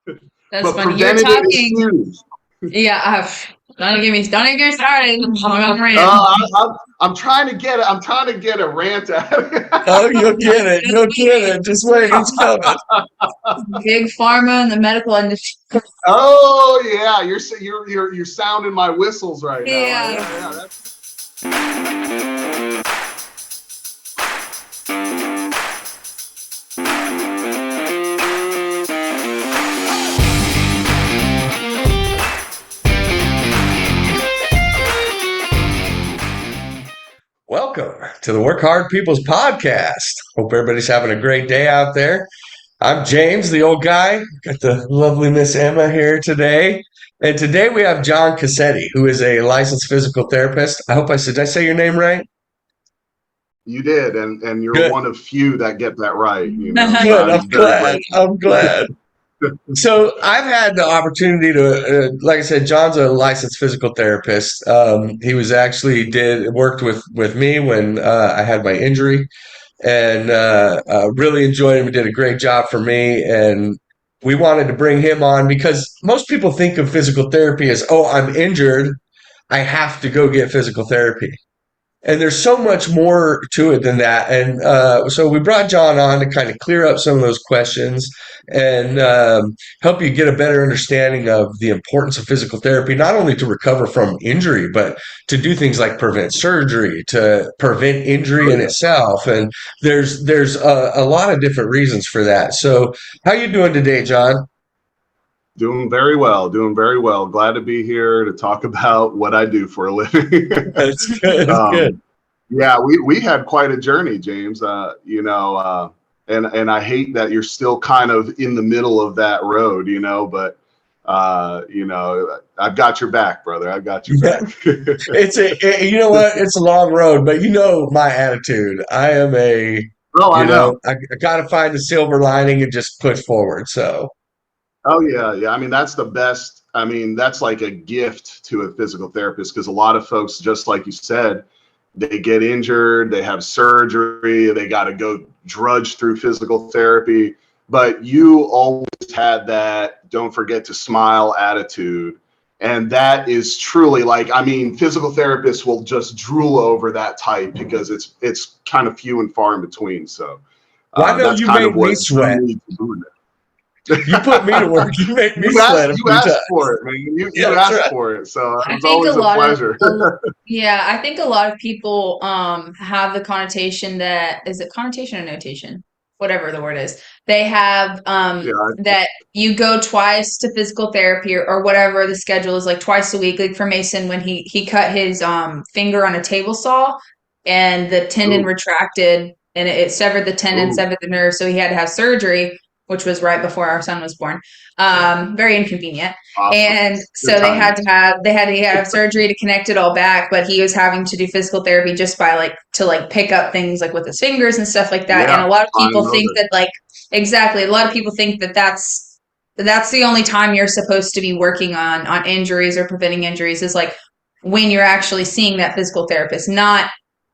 That's But funny. You're preventative is talking. huge. Yeah, don't even get me started. I'm ranting. I'm trying to get a rant Oh, out. you'll get it. You'll get it. Just wait. It's coming. Big pharma and the medical industry. Oh yeah, you're sounding my whistles right now. Yeah. Yeah, yeah. Welcome to the Work Hard People's Podcast. Hope everybody's having a great day out there. I'm James, the old guy. Got the lovely Miss Emma here today. And today we have John Coscette, who is a licensed physical therapist. Did I say your name right? You did, and you're Good. one of few that get that right. So Good. I'm I'm very glad. grateful. I'm glad. So I've had the opportunity to, like I said, John's a licensed physical therapist. He was actually worked with me when I had my injury, and really enjoyed him. He did a great job for me, and we wanted to bring him on because most people think of physical therapy as, oh, I'm injured, I have to go get physical therapy. And there's so much more to it than that. And so we brought John on to kind of clear up some of those questions and help you get a better understanding of the importance of physical therapy, not only to recover from injury, but to do things like prevent surgery, to prevent injury Oh in yeah, itself. And there's a lot of different reasons for that. So how you doing today, John? doing very well. Doing very well. Glad to be here to talk about what I do for a living. That's good. That's good. um, yeah, we had quite a journey, James. And I hate that you're still kind of in the middle of that road, but I've got your back, brother. I've got your Yeah. back. You know what? It's a long road, but you know my attitude. I am Oh, I know. I got to find the silver lining and just push forward. So, Oh yeah, yeah. I mean, that's the best. I mean, that's like a gift to a physical therapist because a lot of folks, just like you said, they get injured, they have surgery, they got to go drudge through physical therapy. But you always had that don't forget to smile attitude. And that is truly like, I mean, physical therapists will just drool over that type because it's kind of few and far in between. So well, I know that's you kind of made me what drew sweat. me to doing it. You put me to work. You make me You sweat asked a you few asked times. for it, man. Yeah, You that's asked right. for it. So it I was think a always a lot of, pleasure. yeah, I think a lot of people have the connotation that is it connotation or notation? Whatever the word is. They have Yeah, that you go twice to physical therapy or whatever the schedule is like twice a week. Like for Mason when he cut his finger on a table saw and the tendon ooh, retracted and it severed the tendon, ooh, severed the nerve, so he had to have surgery, which was right before our son was born. Very inconvenient. awesome. And Good so timing. he had to have surgery to connect it all back, but he was having to do physical therapy just by to pick up things like with his fingers and stuff like that. And Yeah, a lot of fine people think motor. that exactly, a lot of people think that that's the only time you're supposed to be working on injuries or preventing injuries is like when you're actually seeing that physical therapist, not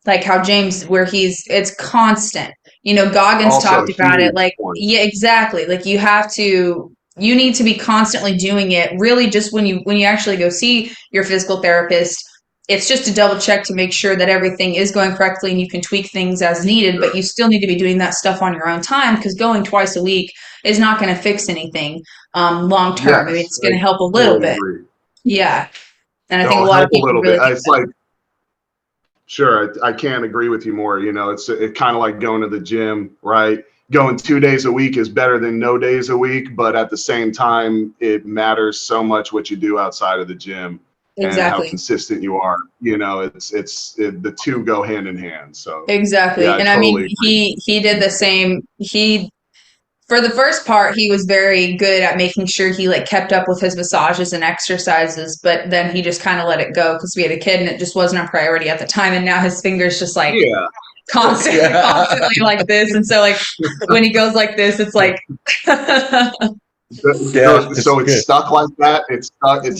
like how James where it's constant. Goggins Also a talked about it huge like point. yeah, exactly. Like you need to be constantly doing it. Really just when you actually go see your physical therapist, it's just to double check to make sure that everything is going correctly and you can tweak things as needed, but Sure. you still need to be doing that stuff on your own time because going twice a week is not going to fix anything long term. I mean, Yes, it's going I to help a little totally bit. agree. Yeah. And I think a It'll lot of help a people little bit. really think It's like, sure, I can't agree with you more. It's kind of like going to the gym, right? Going 2 days a week is better than no days a week, but at the same time, it matters so much what you do outside of the gym and how exactly. consistent you are. The two go hand in hand. So, yeah, Exactly. I And I mean, totally agree. he did the same. For the first part, he was very good at making sure he kept up with his massages and exercises, but then he just kind of let it go because we had a kid and it just wasn't a priority at the time. And now his fingers just Yeah. constantly Yeah. like this. And so when he goes like this, it's like Yeah. It's So it's good. stuck like that. It's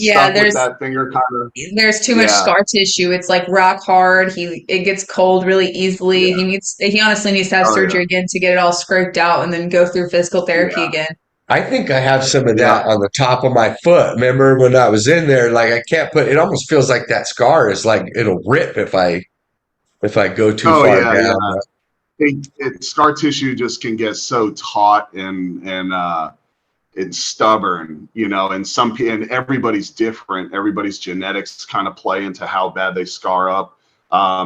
yeah, stuck with that finger kind of. there's too much Yeah. scar tissue. It's like rock hard. It gets cold really easily. Yeah. He honestly needs to have Oh yeah. surgery again to get it all scraped out and then go through physical therapy Yeah. again. I think I have some of Yeah. that on the top of my foot. Remember when I was in there, like I can't put it almost feels like that scar is like it'll rip if I go too Oh far yeah, yeah. down. Scar tissue just can get so taut and it's stubborn, and and everybody's different. Everybody's genetics kind of play into how bad they scar up.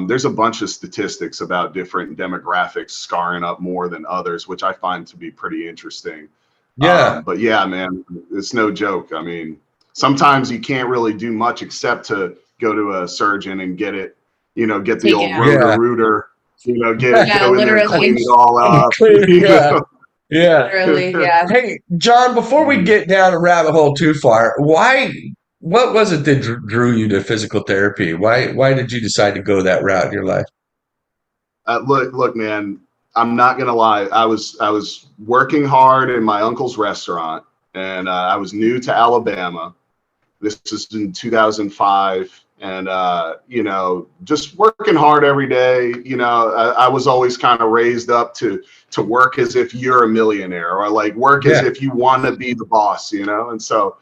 There's a bunch of statistics about different demographics scarring up more than others, which I find to be pretty interesting. Yeah. But yeah, man, it's no joke. I mean, sometimes you can't really do much except to go to a surgeon and get it, get the Take it old out. Yeah. rooter, Yeah, go in there and clean literally. it all up. Yeah. Yeah. Literally, yeah. Hey, John, before we get down a rabbit hole too far, what was it that drew you to physical therapy? Why did you decide to go that route in your life? Look, man. I'm not gonna lie. I was working hard in my uncle's restaurant, and I was new to Alabama. This is in 2005, and just working hard every day. I was always kind of raised up to work as if you're a millionaire, or like work as Yeah. if you want to be the boss. And so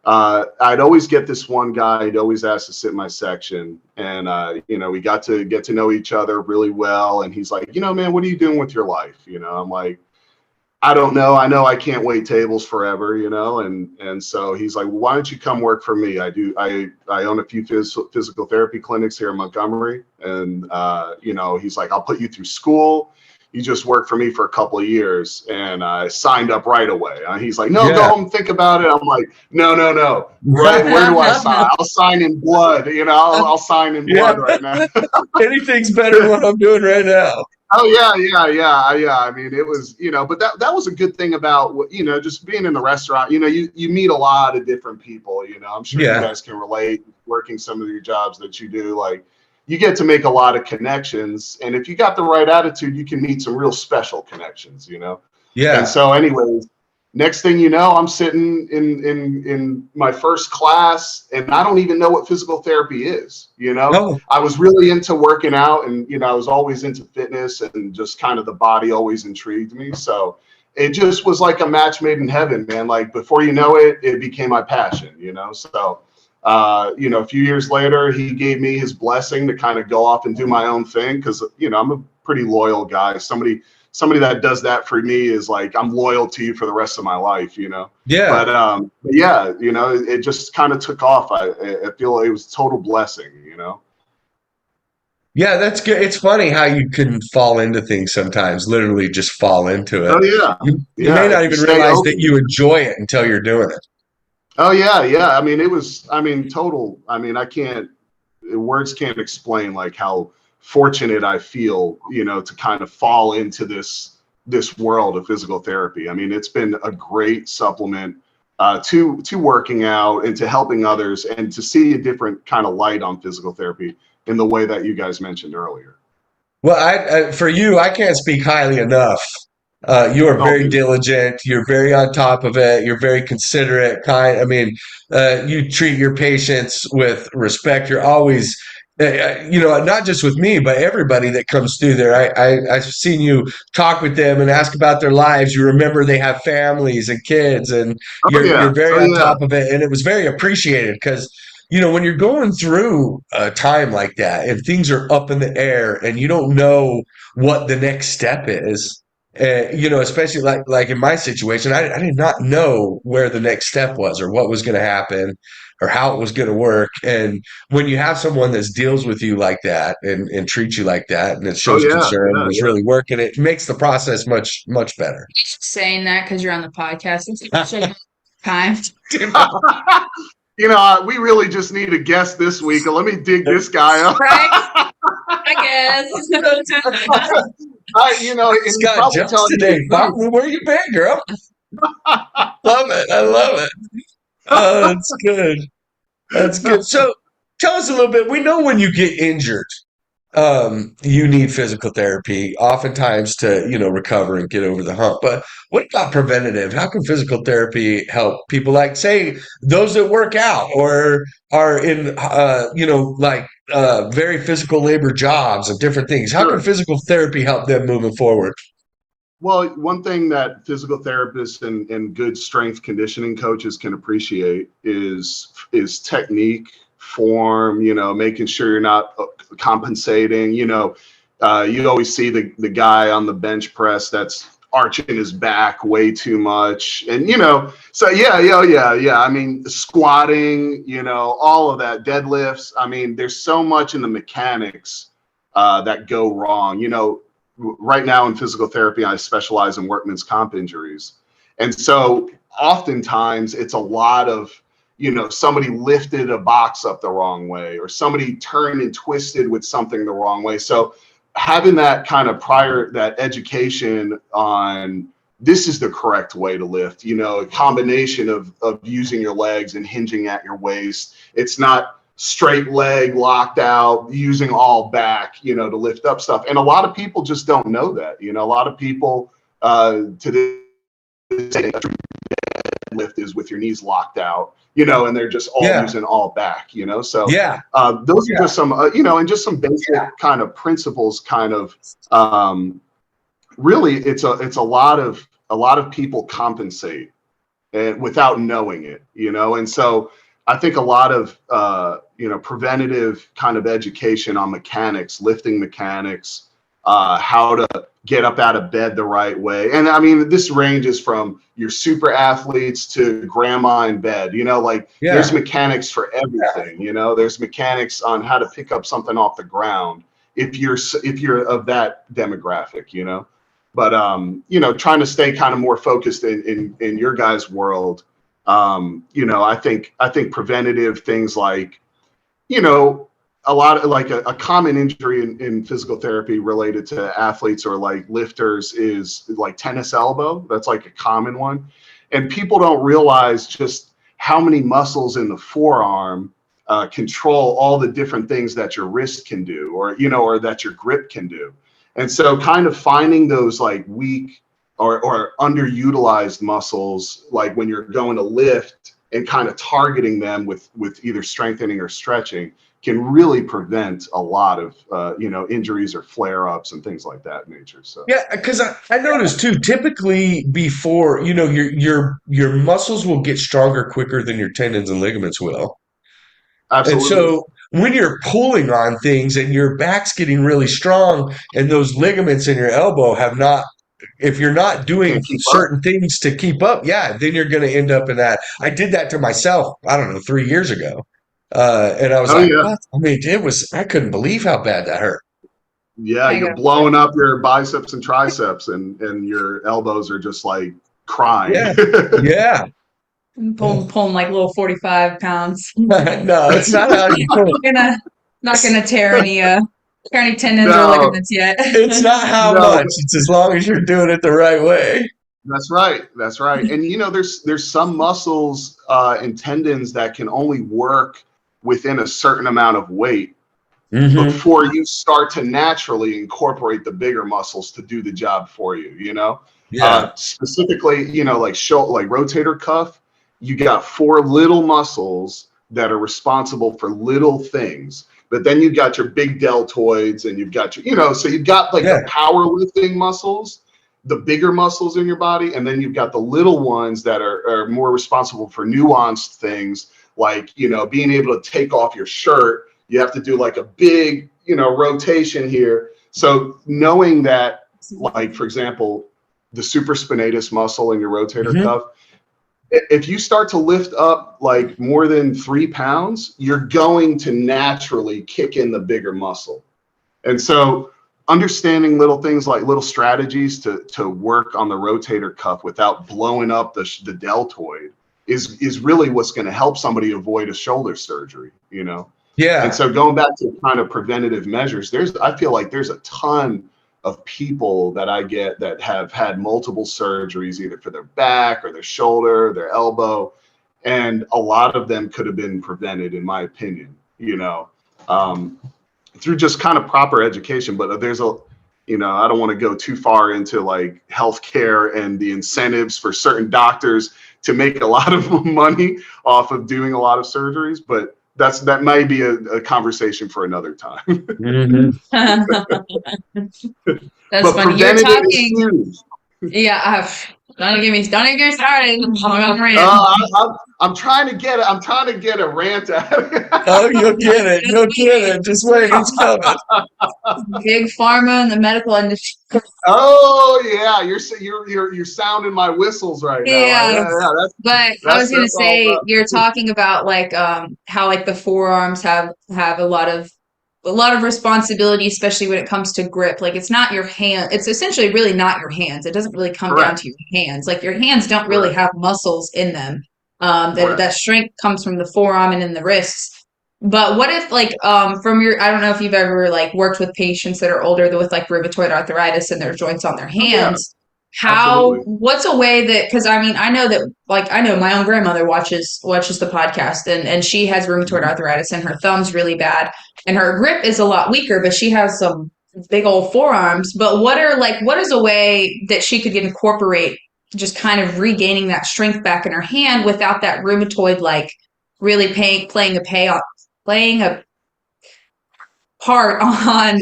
I'd always get this one guy. He'd always ask to sit in my section, and we got to get to know each other really well. And he's like, man, what are you doing with your life? I'm like, I don't know. I know I can't wait tables forever, and so he's like, well, why don't you come work for me? I own a few physical therapy clinics here in Montgomery, and he's like, I'll put you through school. You just work for me for a couple of years, and I signed up right away. He's like, no, go Yeah. home and think about it. I'm like, no, no, no. Right? Where do I sign? I'll sign in blood. I'll sign in Yeah. blood right now. Anything's better than what I'm doing right now. Oh yeah, yeah. I mean, it was, but that was a good thing about just being in the restaurant. You meet a lot of different people. I'm sure you Yeah. guys can relate working some of your jobs that you do. Like, you get to make a lot of connections, and if you got the right attitude, you can meet some real special connections. And Yeah. so, anyways, next thing you know, I'm sitting in my first class, and I don't even know what physical therapy is. Oh, I was really into working out, and I was always into fitness, and just kind of the body always intrigued me. So it just was like a match made in heaven, man. Like, before you know it, it became my passion. So a few years later, he gave me his blessing to kind of go off and do my own thing, because I'm a pretty loyal guy. Somebody that does that for me is like, I'm loyal to you for the rest of my life. yeah. But yeah, it just kind of took off. I feel it was a total blessing. Yeah, that's good. It's funny how you can fall into things sometimes, literally just fall into it. Oh yeah, You may yeah. not If you even stay realize that open. you enjoy it until you're doing it. Oh yeah, yeah. I mean, total. I mean, words can't explain like how fortunate I feel, to kind of fall into this world of physical therapy. I mean, it's been a great supplement to working out and to helping others, and to see a different kind of light on physical therapy in the way that you guys mentioned earlier. Well, for you, I can't speak highly enough. You are Oh, very diligent. You're very on top of it. You're very considerate, kind. I mean, you treat your patients with respect. You're always, not just with me, but everybody that comes through there. I've seen you talk with them and ask about their lives. You remember they have families and kids, and oh yeah, you're very oh on yeah. top of it. And it was very appreciated because when you're going through a time like that and things are up in the air and you don't know what the next step is, especially like in my situation, I did not know where the next step was or what was going to happen or how it was going to work. And when you have someone that deals with you like that and treats you like that and it Oh shows yeah, concern and yeah, is really working, it makes the process much, much better. Saying that because you're on the podcast. It's such a time. yeah. We really just need a guest this week. Let me dig this guy up. Right? I guess. And he's Scott probably Jones telling you today. the Bob, truth. where you been, girl? Love it. I love it. Oh, that's good. That's good. So tell us a little bit. We know when you get injured, you need physical therapy, oftentimes to, recover and get over the hump. But what about preventative? How can physical therapy help people like, say, those that work out or are in, very physical labor jobs and different things? How can Sure. physical therapy help them moving forward? Well, one thing that physical therapists and good strength conditioning coaches can appreciate is technique, form, making sure you're not compensating. You always see the guy on the bench press that's arching his back way too much. And, so yeah. I mean, squatting, all of that, deadlifts. I mean, there's so much in the mechanics that go wrong. Right now in physical therapy, I specialize in workman's comp injuries. And so oftentimes it's a lot of, somebody lifted a box up the wrong way, or somebody turned and twisted with something the wrong way. So having that kind of that education on this is the correct way to lift, a combination of using your legs and hinging at your waist. It's not straight leg locked out, using all back, to lift up stuff. And a lot of people just don't know that. A lot of people to this day, lift is with your knees locked out, and they're just all using all back, so those are just some and just some basic kind of principles, kind of really it's a lot of people compensate and without knowing it, and so I think a lot of preventative kind of education on mechanics, lifting mechanics, how to get up out of bed the right way. And I mean, this ranges from your super athletes to grandma in bed, there's mechanics for everything, there's mechanics on how to pick up something off the ground if you're of that demographic, but trying to stay kind of more focused in your guys' world. I think preventative things like, a lot of like a common injury in physical therapy related to athletes or like lifters is like tennis elbow. That's like a common one. And people don't realize just how many muscles in the forearm control all the different things that your wrist can do, or that your grip can do. And so kind of finding those like weak or underutilized muscles, like when you're going to lift, and kind of targeting them with either strengthening or stretching, can really prevent a lot of injuries or flare-ups and things like that nature. So yeah, because I noticed too, typically before, your muscles will get stronger quicker than your tendons and ligaments will. And absolutely. so when you're pulling on things and your back's getting really strong and those ligaments in your elbow have not, if you're not doing Can't keep up. certain things to keep up, then you're going to end up in that. I did that to myself, I don't know, 3 years ago. And I was Oh like, yeah. what? I mean, I couldn't believe how bad that hurt. Yeah, I you're go, blowing up your biceps and triceps, and your elbows are just like crying. Yeah. Yeah. pulling like little 45 pounds. No, it's not how you Gonna Not gonna tear any tendons or No, ligaments yet. it's not how no, much. It's as long as you're doing it the right way. that's right. That's right. And there's some muscles and tendons that can only work within a certain amount of weight Mm-hmm. before you start to naturally incorporate the bigger muscles to do the job for you, Yeah. specifically, like rotator cuff, you got 4 little muscles that are responsible for little things, but then you've got your big deltoids, and you've got your, so you've got like Yeah. the powerlifting muscles, the bigger muscles in your body, and then you've got the little ones that are more responsible for nuanced things, like, being able to take off your shirt. You have to do like a big, rotation here. So knowing that, like, for example, the supraspinatus muscle in your rotator Mm-hmm. cuff, if you start to lift up like more than 3 pounds, you're going to naturally kick in the bigger muscle. And so understanding little things like little strategies to work on the rotator cuff without blowing up the deltoid is really what's going to help somebody avoid a shoulder surgery, And Yeah. so going back to kind of preventative measures, I feel like there's a ton of people that I get that have had multiple surgeries, either for their back or their shoulder, their elbow, and a lot of them could have been prevented, in my opinion, through just kind of proper education. But there's I don't want to go too far into like healthcare and the incentives for certain doctors to make a lot of money off of doing a lot of surgeries, but that might be a conversation for another time. Mm-hmm. That's But funny. You're preventative is talking. huge. Yeah, don't even get me started. I'm trying to get a rant out. Oh, you'll get it. You'll get it. Just wait. It's coming. Big pharma and the medical industry. Oh yeah, you're sounding my whistles right now. Yeah, Yeah, but I was gonna that's all say about. you're talking about like how like the forearms have a lot of responsibility, especially when it comes to grip. Like it's not your hand. It's essentially really not your hands. It doesn't really come down Correct. to your hands. Like your hands don't really Correct. have muscles in them. Correct. That strength comes from the forearm and in the wrists. But what if like from your I don't know if you've ever like worked with patients that are older with like rheumatoid arthritis and their joints on their Oh yeah, hands. absolutely. What's a way that because I mean I know that like I know my own grandmother watches the podcast and she has rheumatoid Mhm. arthritis and her thumb's really bad and her grip is a lot weaker, but she has some big old forearms. But what is a way that she could incorporate just kind of regaining that strength back in her hand without that rheumatoid like really playing a part Sure, on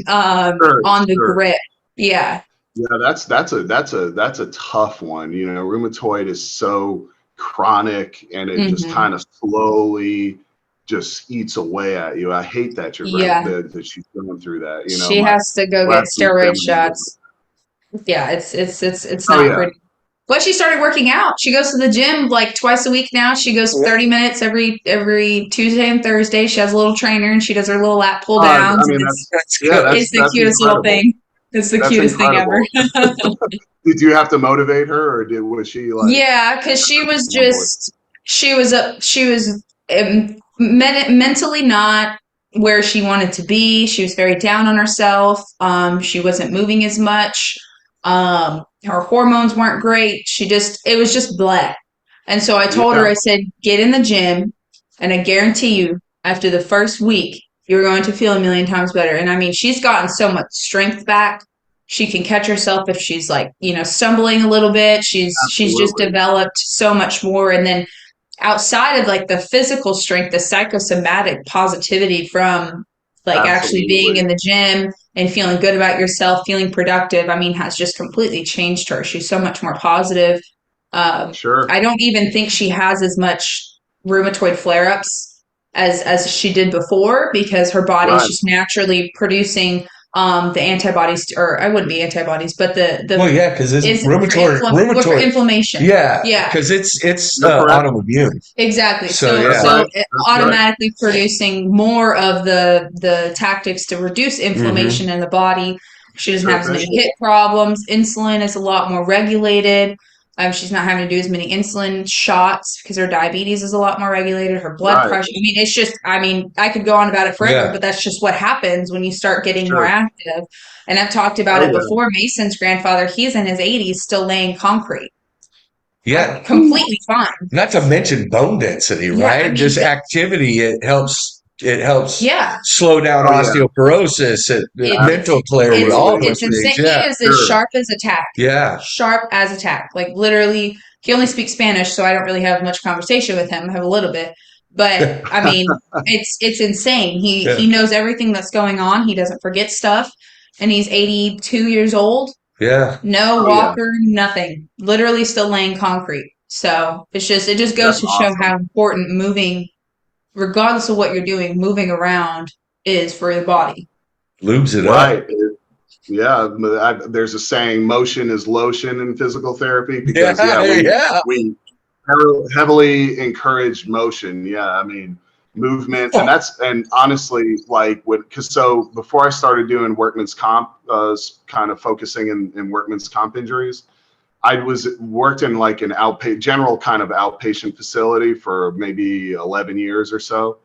the sure. grip. Yeah. Yeah, that's a tough one. You know, rheumatoid is so chronic and it just Hmm. kind of slowly just eats away at you. I hate that Yeah. that she's going through that. You know, She my has to go get rest of the steroid family members. shots. Yeah, it's Oh not yeah. pretty. But she started working out. She goes to the gym like twice a week now. She goes 30 minutes every Tuesday and Thursday. She has a little trainer and she does her little lat pull I downs and mean That's yeah, good. it's the that's cutest little incredible. thing. It's the That's cutest thing ever. incredible. Did you have to motivate her, or was she like Yeah, because she was on board? just she was mentally not where she wanted to be. She was very down on herself. She wasn't moving as much. Her hormones weren't great. It was just blah. And so I told her, Yeah, I said, get in the gym, and I guarantee you, after the first week, you're going to feel a million times better. And I mean, she's gotten so much strength back. She can catch herself if she's like, stumbling a little bit. She's just absolutely, developed so much more. And then outside of like the physical strength, the psychosomatic positivity from like actually being absolutely. in the gym and feeling good about yourself, feeling productive, I mean, has just completely changed her. She's so much more positive. Sure. I don't even think she has as much rheumatoid flare-ups as she did before because her body's Right. just naturally producing the antibodies or I wouldn't be antibodies, but Well, the yeah, because it's is for rheumatoid. inflammation. Yeah, Yeah, because it's You're correct. autoimmune. exactly. So So That's yeah. right. so it That's right. automatically producing more of the tactics to reduce Hmm. inflammation in the body. She doesn't have Sure as many thing. hip problems. Insulin is a lot more regulated. She's not having to do as many insulin shots because her diabetes is a lot more regulated. Her blood Right. pressure. I mean, it's just. I mean, I could go on about it forever, Yeah. but that's just what happens when you start getting more Sure. active. And I've talked about Oh it yeah. before. Mason's grandfather, he's in his 80s, still laying concrete, Yeah. completely fine. Not to mention bone density, Yeah, I right? mean, Just activity. It helps yeah, slow down Oh yeah. osteoporosis, mental clarity, all Absolutely. it's those insane. things. He Yeah. is as Sure. sharp as a tack, Yeah. sharp as a tack. Like literally, he only speaks Spanish, so I don't really have much conversation with him. I have a little bit, but I mean, it's insane. Yeah. He knows everything that's going on. He doesn't forget stuff, and he's 82 years old. Yeah. No Oh yeah. walker, nothing. Literally still laying concrete. So it just goes That's to show awesome. how important moving, regardless of what you're doing, moving around is for the body. Lubes it up. Right. Yeah. There's a saying, motion is lotion in physical therapy because Yeah. yeah, Yeah. we heavily encourage motion. Yeah. I mean, movement, and Oh, and honestly, like because so before I started doing workman's comp, kind of focusing in workman's comp injuries. I worked in like an general kind of outpatient facility for maybe 11 years or so.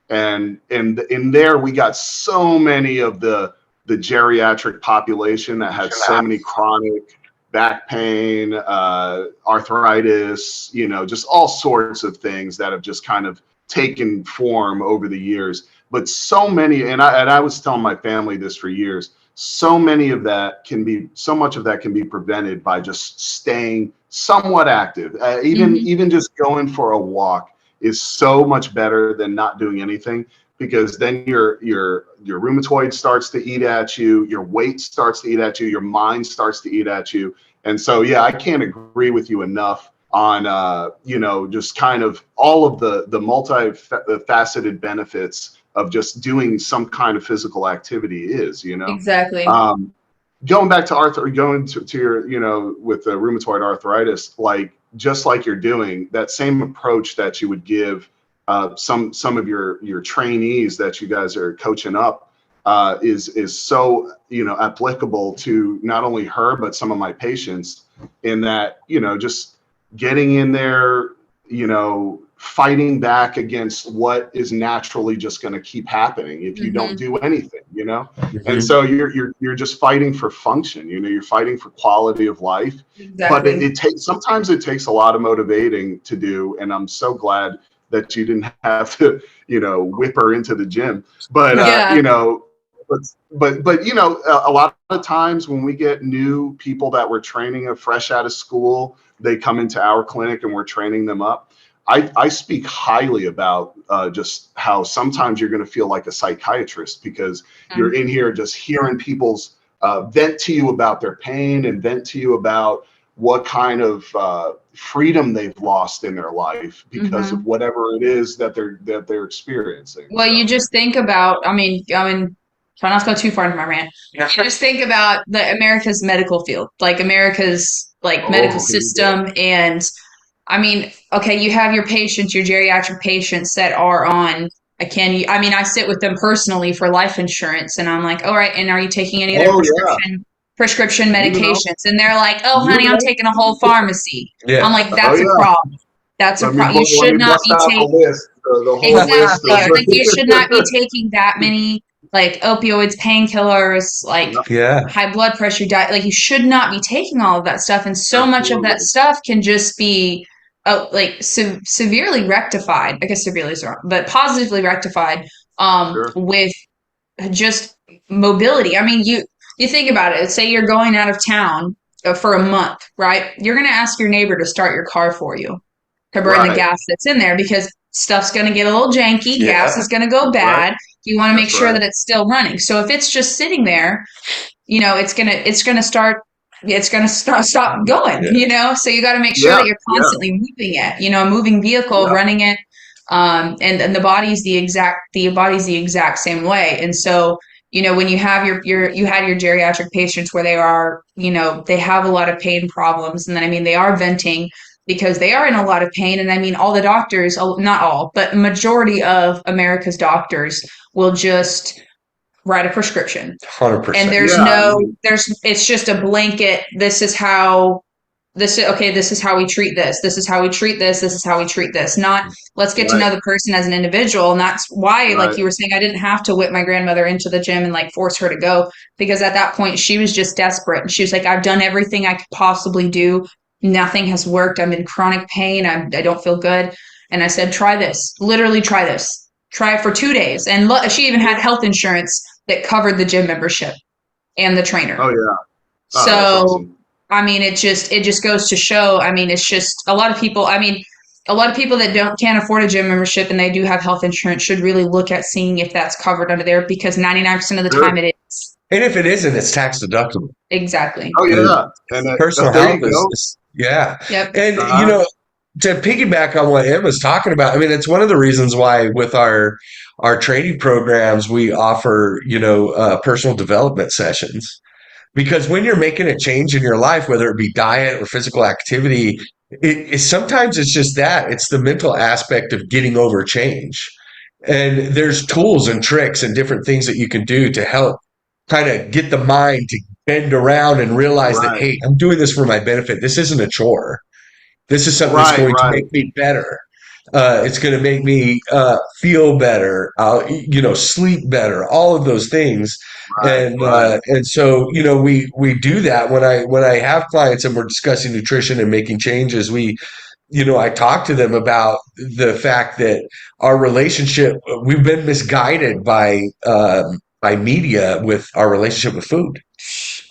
And in there, we got so many of the geriatric population that had so many chronic back pain, arthritis, just all sorts of things that have just kind of taken form over the years. But so many, and I was telling my family this for years, so much of that can be prevented by just staying somewhat active. Hmm. Even just going for a walk is so much better than not doing anything, because then your rheumatoid starts to eat at you, your weight starts to eat at you, your mind starts to eat at you, And so, yeah, I can't agree with you enough on, just kind of all of the multifaceted benefits of just doing some kind of physical activity Exactly. Going back to going to your, with the rheumatoid arthritis, like just like you're doing that same approach that you would give some of your trainees that you guys are coaching up is so applicable to not only her but some of my patients, in that just getting in there, fighting back against what is naturally just going to keep happening if you don't do anything, and so you're just fighting for function, you're fighting for quality of life. But Exactly. sometimes it takes a lot of motivating to do, and I'm so glad that you didn't have to whip her into the gym. But Yeah. a lot of times when we get new people that we're training are fresh out of school, they come into our clinic and we're training them up. I speak highly about just how sometimes you're going to feel like a psychiatrist, because you're in here just hearing people's vent to you about their pain and vent to you about what kind of freedom they've lost in their life because of whatever it is that they're experiencing. Well, you just think about, try not to go too far into my rant. Yeah. You just think about the America's medical field, like America's medical Here we go. system. And okay, you have your patients, your geriatric patients that are on, I sit with them personally for life insurance, and I'm like, all right, and are you taking any of their Oh yeah, prescription you know, medications? And they're like, oh, you honey, I'm know. taking a whole pharmacy. I'm Yeah. like, Oh that's a yeah. problem. That's a problem. You Let should me not bust be out the taking. list, the whole list Exactly. I'm like, you should not be of. taking that many opioids, painkillers, Yeah. high blood pressure diet. Like, you should not be taking all of that stuff. And so much of that Absolutely. stuff can just be severely rectified. I guess severely is wrong, but positively rectified Sure. with just mobility. You think about it. Say you're going out of town for a month, right? You're going to ask your neighbor to start your car for you to burn the Right. gas that's in there, because stuff's going to get a little janky. Yeah. Gas is going to go Right. bad. You want to make That's sure right. that it's still running. So if it's just sitting there, it's going to stop going, so you got to make sure Yeah. that you're Yeah. constantly moving it, a moving vehicle, Yeah. running it. And the body's the exact same way. And so, when you have you had your geriatric patients where they are, they have a lot of pain problems. And then, they are venting because they are in a lot of pain. And all the doctors, not all, but majority of America's doctors will just write a prescription. 100%. And Yeah. it's just a blanket. This is how we treat this. This is how we treat this. This is how we treat this. Not, let's get to Right. know the person as an individual. And that's why, like Right. you were saying, I didn't have to whip my grandmother into the gym and force her to go, because at that point she was just desperate. And she was like, I've done everything I could possibly do. Nothing has worked. I'm in chronic pain. I don't feel good. And I said, try this. Literally try this. Try it for 2 days. And she even had health insurance that covered the gym membership and the trainer. Oh yeah. Oh, that's So, awesome. it just goes to show. It's just a lot of people. A lot of people that can't afford a gym membership and they do have health insurance should really look at seeing if that's covered under there, because 99% of the Sure. time it is. And if it isn't, it's tax deductible. Exactly. Oh yeah. And Personal there health you go. yeah. Yep. And, Uh-huh. to piggyback on what Emma's talking about, it's one of the reasons why with our training programs, we offer, personal development sessions. Because when you're making a change in your life, whether it be diet or physical activity, sometimes it's just that. It's the mental aspect of getting over change. And there's tools and tricks and different things that you can do to help kind of get the mind to bend around and realize that, Right. hey, I'm doing this for my benefit. This isn't a chore. This is something that's Right. going to Right. make me better. It's going to make me feel better, sleep better, all of those things. Right. Right. And so, we do that when I have clients and we're discussing nutrition and making changes. I talk to them about the fact that our relationship, we've been misguided by media with our relationship with food,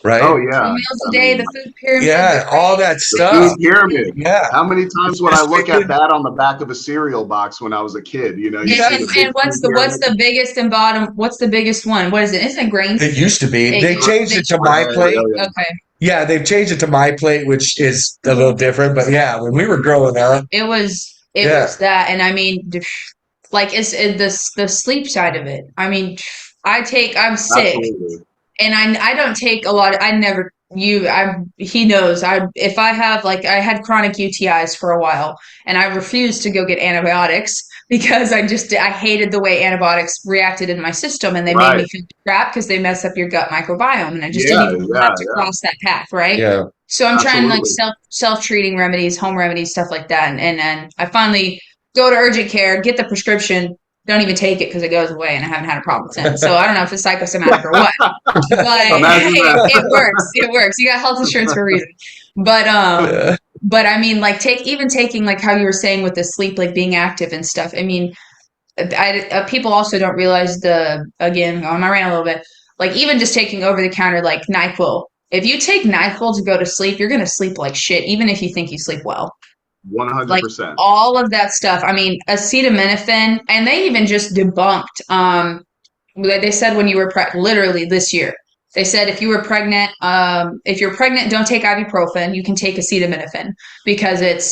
Oh right? yeah. 2 meals a I day, the mean, food pyramid, Yeah, all that the stuff. food pyramid. Yeah. How many times would I look at that on the back of a cereal box when I was a kid? You And, see and, the big and food what's pyramid. the biggest and bottom? What's the biggest one? What is it? Isn't it grains? It used to be. It They used to changed be. it to Right. my plate. Oh yeah. Okay. Yeah, they've changed it to My Plate, which is a little different. But yeah, when we were growing up, It was yeah, that, and I mean, like it's the sleep side of it. I mean, I'm sick, Absolutely. and I don't take a lot. I never you I he knows I if I have like I had chronic UTIs for a while, and I refused to go get antibiotics because I hated the way antibiotics reacted in my system, and they made me Right. feel crap because they mess up your gut microbiome, and I just didn't Yeah, even yeah, want to yeah. cross that path, right? yeah, So I'm trying like Absolutely. self treating remedies, home remedies, stuff like that, and then I finally go to urgent care, get the prescription, don't even take it because it goes away, and I haven't had a problem since. So I don't know if it's psychosomatic or what, but Imagine it that. works. It works. You got health insurance for a reason. But yeah. I mean, like taking like how you were saying with the sleep, like being active and stuff. I mean, people also don't realize again on my rant a little bit. Like even just taking over the counter like NyQuil. If you take NyQuil to go to sleep, you're gonna sleep like shit, even if you think you sleep well. Like 100%. all of that stuff. I mean, acetaminophen, and they even just debunked. They said when you were literally this year, they said if you're pregnant, don't take ibuprofen. You can take acetaminophen because it's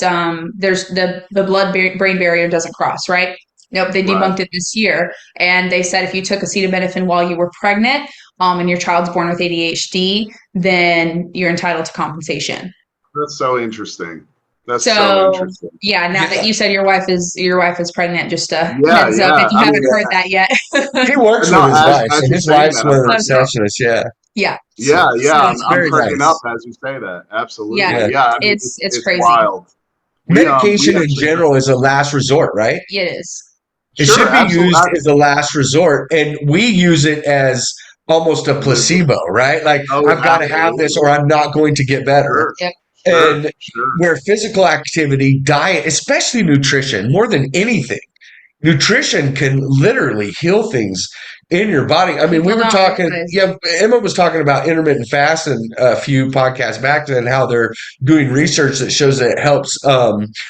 there's the blood brain barrier doesn't cross, right? Nope, they Right. debunked it this year, and they said if you took acetaminophen while you were pregnant, and your child's born with ADHD, then you're entitled to compensation. That's so interesting. That's so So interesting. yeah, now that Yeah. you said your wife is pregnant, just a Yeah, heads up yeah. if you I haven't mean, heard that yet. He works with no, his wife, as so you're his saying wife's that, one I'm of the perking up. receptionists. Yeah, Yeah. Yeah, so yeah. it's I'm very perking up nice. as you say that. Yeah, Absolutely. Yeah, Yeah. I mean, it's it's crazy. wild. We medication in actually general is a last resort, right? It is. It sure, should be absolutely. used as a last resort, and we use it as almost a placebo, right? Like Oh, I've got to have this, absolutely. or I'm not going to get better. Sure, Yep. sure, And sure. where physical activity, diet, especially nutrition, more than anything, nutrition can literally heal things in your body. I mean, we People were don't talking, realize. yeah, Emma was talking about intermittent fasting a few podcasts back and how they're doing research that shows that it helps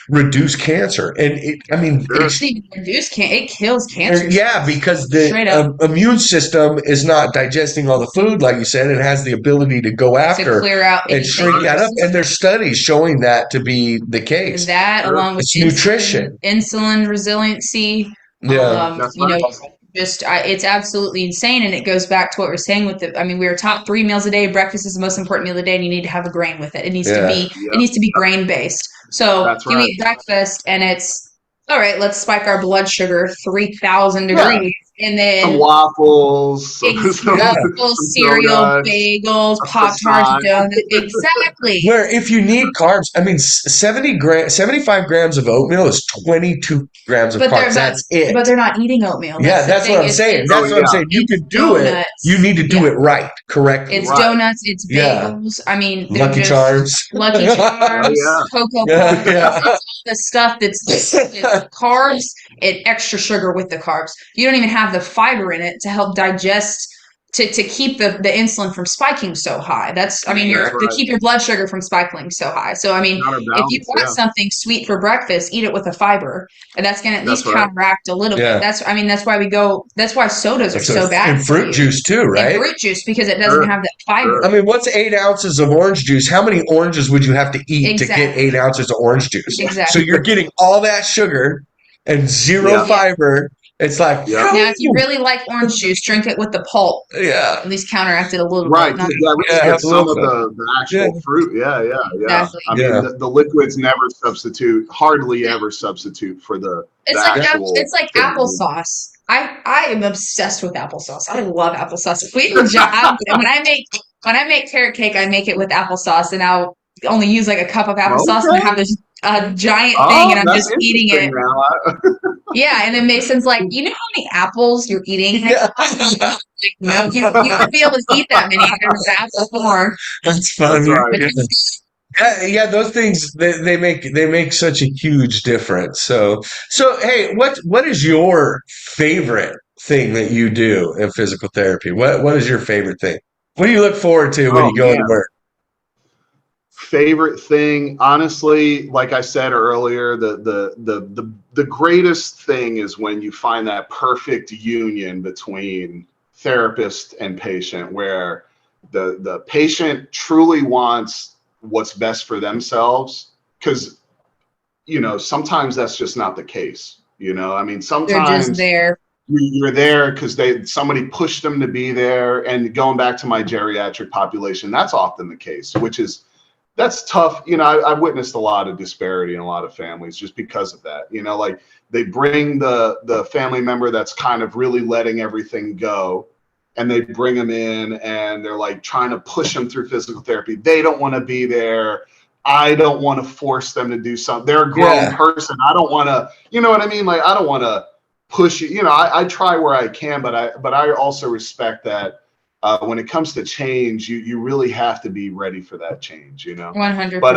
reduce cancer. And I mean, It Sure. doesn't even reduce it kills cancer yeah, cells. because the Straight up. immune system is not digesting all the food, like you said, it has the ability to go To after clear out and anything shrink in Right. your that up. And system. there's studies showing that to be the case. That Sure. along with It's nutrition. insulin resiliency, Yeah. That's you know, right. it's absolutely insane, and it goes back to what we're saying with the. I mean, we were taught 3 meals a day. Breakfast is the most important meal of the day, and you need to have a grain with it. Yeah. It Yep. needs to be grain based. So That's you right. eat breakfast, and it's all right. Let's spike our blood sugar 3,000 Yeah. degrees, and Some then waffles, Yeah. waffles, some cereal, donuts, bagels, a Pop Tarts, croissant. donuts. Exactly. Where if you need carbs, I mean, 75 grams of oatmeal is 22 grams of But carbs. That's it. they're not eating oatmeal. Yeah, That's the that's what thing. I'm saying. Oh, That's what I'm yeah. saying. You It's can do it. You donuts. need to do Yeah. it right, correctly. It's Right. donuts, it's Yeah. bagels. I mean, they're Lucky just Charms. Lucky Oh, Charms, yeah. Cocoa Yeah, Puffs. yeah. It's all the stuff it's carbs and extra sugar with the carbs. You don't even have the fiber in it to help digest to keep the insulin from spiking so high. That's I mean That's to right. keep your blood sugar from spiking so high. So I mean, if you Counterbalance. want Yeah. something sweet for breakfast, eat it with a fiber, and that's gonna at That's least right. counteract a little Yeah. bit. That's why sodas are so bad And for fruit you. juice too, And right? fruit juice because it doesn't Sure. have that Sure. I fiber. mean, what's 8 ounces of orange juice? How many oranges would you have to eat to get Exactly. 8 ounces of orange juice? So Exactly. you're getting all that sugar and zero Yeah. fiber. It's like, Yeah. Now, if you really like orange juice, drink it with the pulp. yeah, At least counteract it a little Right. bit. Not Yeah. At least yeah, get have a some little of bit. the Yeah, actual fruit. Yeah. Yeah. Yeah. exactly. I mean, yeah, the liquids never substitute, hardly ever substitute for the actual It's like thing. applesauce. I am obsessed with applesauce. I love applesauce. If we have a job, when I make carrot cake, I make it with applesauce, and I'll only use like a cup of applesauce, and I Okay. have this giant thing, Oh, and I'm that's just eating interesting it. now. Yeah, and then Mason's like, you know how many apples you're eating? yeah. Like, no, you wouldn't be able to eat that many. There's apple more. That's That's funny. right. Yeah. Yeah, those things they make such a huge difference. So hey, what is your favorite thing that you do in physical therapy? What is your favorite thing? What do you look forward to when Oh you go into man. work? Favorite thing, honestly, like I said earlier, the greatest thing is when you find that perfect union between therapist and patient, where the patient truly wants what's best for themselves, because sometimes that's just not the case. I mean, They're just sometimes there. you're there because somebody pushed them to be there. And going back to my geriatric population, that's often the case, that's tough. I've witnessed a lot of disparity in a lot of families just because of that. Like they bring the family member that's kind of really letting everything go, and they bring them in and they're like trying to push them through physical therapy. They don't want to be there. I don't want to force them to do something. They're a grown Yeah. person. I don't want to, you know what I mean? Like, I don't want to push it. I try where I can, but I also respect that when it comes to change, you really have to be ready for that change, 100%. but